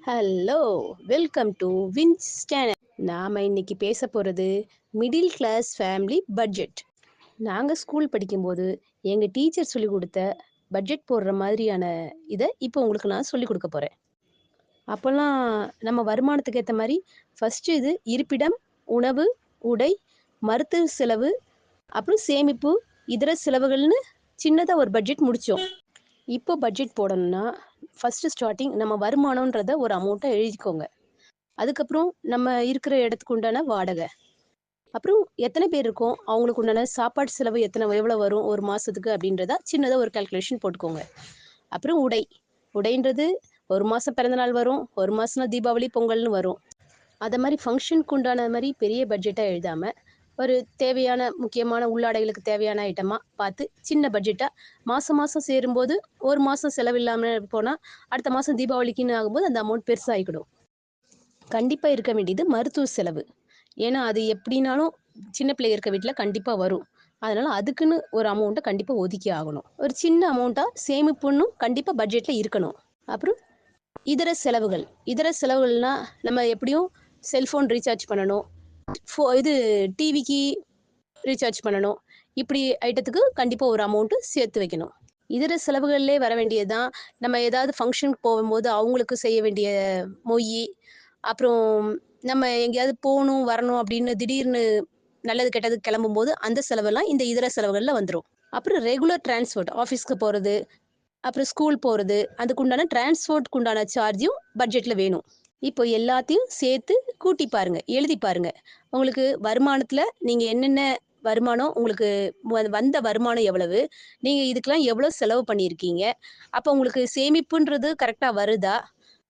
Hello, welcome to Vince channel. நாம் இன்னைக்கு பேச போகிறது மிடில் கிளாஸ் ஃபேமிலி பட்ஜெட். நாங்கள் ஸ்கூல் படிக்கும்போது எங்கள் டீச்சர் சொல்லி கொடுத்த பட்ஜெட் போடுற மாதிரியான இதை இப்போ உங்களுக்கு நான் சொல்லி கொடுக்க போகிறேன். அப்போல்லாம் நம்ம வருமானத்துக்கு ஏற்ற மாதிரி ஃபஸ்ட்டு இது இருப்பிடம், உணவு, உடை, மருத்துவ செலவு, அப்புறம் சேமிப்பு, இதர செலவுகள்னு சின்னதாக ஒரு பட்ஜெட் முடித்தோம். இப்போ பட்ஜெட் போடணும்னா ஃபஸ்ட்டு ஸ்டார்டிங் நம்ம வருமானன்றத ஒரு அமௌண்ட்டை எழுதிக்கோங்க. அதுக்கப்புறம் நம்ம இருக்கிற இடத்துக்கு உண்டான வாடகை, அப்புறம் எத்தனை பேர் இருக்கோம், அவங்களுக்கு உண்டான சாப்பாடு செலவு எவ்வளோ வரும் ஒரு மாதத்துக்கு அப்படின்றத சின்னதாக ஒரு கால்குலேஷன் போட்டுக்கோங்க. அப்புறம் உடைன்றது ஒரு மாதம் பிறந்தநாள் வரும், ஒரு மாதம்னா தீபாவளி பொங்கல்னு வரும். அதை மாதிரி ஃபங்க்ஷனுக்கு உண்டான மாதிரி பெரிய பட்ஜெட்டாக எழுதாமல் ஒரு தேவையான முக்கியமான உள்ளாடைகளுக்கு தேவையான ஐட்டமாக பார்த்து சின்ன பட்ஜெட்டாக மாதம் மாதம் சேரும்போது ஒரு மாதம் செலவில்லாமல் போனால் அடுத்த மாதம் தீபாவளிக்குன்னு ஆகும்போது அந்த அமௌண்ட் பெருசாகிக்கிடும். கண்டிப்பாக இருக்க வேண்டியது மருத்துவ செலவு. ஏன்னா அது எப்படின்னாலும் சின்ன பிள்ளைங்க இருக்க வீட்டில் கண்டிப்பாக வரும். அதனால் அதுக்குன்னு ஒரு அமௌண்ட்டை கண்டிப்பாக ஒதுக்கி ஆகணும். ஒரு சின்ன அமௌண்ட்டாக சேமிப்புன்னும் கண்டிப்பாக பட்ஜெட்டில் இருக்கணும். அப்புறம் இதர செலவுகள்னால் நம்ம எப்படியும் செல்ஃபோன் ரீசார்ஜ் பண்ணணும், இது டிவிக்கு ரீசார்ஜ் பண்ணணும். இப்படி ஐட்டத்துக்கு கண்டிப்பாக ஒரு அமௌண்ட்டு சேர்த்து வைக்கணும். இதர செலவுகள்லே வர வேண்டியது தான். நம்ம ஏதாவது ஃபங்க்ஷனுக்கு போகும்போது அவங்களுக்கு செய்ய வேண்டிய மொய், அப்புறம் நம்ம எங்கேயாவது போகணும் வரணும் அப்படின்னு திடீர்னு நல்லது கெட்டது கிளம்பும்போது அந்த செலவெல்லாம் இந்த இதர செலவுகளில் வந்துடும். அப்புறம் ரெகுலர் டிரான்ஸ்போர்ட், ஆஃபீஸ்க்கு போகிறது, அப்புறம் ஸ்கூல் போகிறது, அதுக்குண்டான டிரான்ஸ்போர்ட்க்கு உண்டான சார்ஜும் பட்ஜெட்டில் வேணும். இப்போ எல்லாத்தையும் சேர்த்து கூட்டி பாருங்க, எழுதி பாருங்க. உங்களுக்கு வருமானத்தில் நீங்கள் என்னென்ன வருமானம், உங்களுக்கு வந்த வருமானம் எவ்வளவு, நீங்கள் இதுக்கெல்லாம் எவ்வளோ செலவு பண்ணியிருக்கீங்க, அப்போ உங்களுக்கு சேமிப்புன்றது கரெக்டாக வருதா,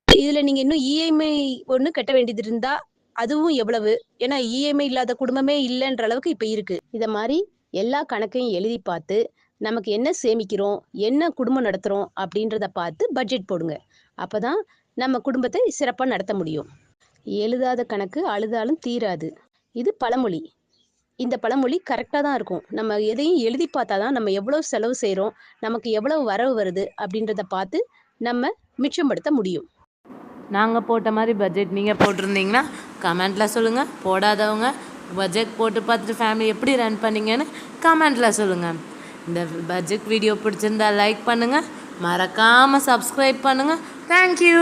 இதில் நீங்கள் இன்னும் இஎம்ஐ ஒன்று கட்ட வேண்டியது இருந்தால் அதுவும் எவ்வளவு, ஏன்னா இஎம்ஐ இல்லாத குடும்பமே இல்லைன்ற அளவுக்கு இப்போ இருக்குது. இதை மாதிரி எல்லா கணக்கையும் எழுதி பார்த்து நமக்கு என்ன சேமிக்கிறோம், என்ன குடும்பம் நடத்துகிறோம் அப்படின்றத பார்த்து பட்ஜெட் போடுங்க. அப்போ தான் நம்ம குடும்பத்தை சிறப்பாக நடத்த முடியும். எழுதாத கணக்கு அழுதாலும் தீராது. இது பழமொழி. இந்த பழமொழி கரெக்டாக தான் இருக்கும். நம்ம எதையும் எழுதி பார்த்தா தான் நம்ம எவ்வளோ செலவு செய்கிறோம், நமக்கு எவ்வளவு வரவு வருது அப்படின்றத பார்த்து நம்ம மிச்சப்படுத்த முடியும். நாங்கள் போட்ட மாதிரி பட்ஜெட் நீங்கள் போட்டிருந்தீங்கன்னா கமெண்ட்டில் சொல்லுங்கள். போடாதவங்க பட்ஜெட் போட்டு பார்த்துட்டு ஃபேமிலி எப்படி ரன் பண்ணிங்கன்னு கமெண்ட்டில் சொல்லுங்கள். இந்த பட்ஜெட் வீடியோ பிடிச்சிருந்தா லைக் பண்ணுங்கள், மறக்காமல் சப்ஸ்கிரைப் பண்ணுங்கள். தேங்க்யூ.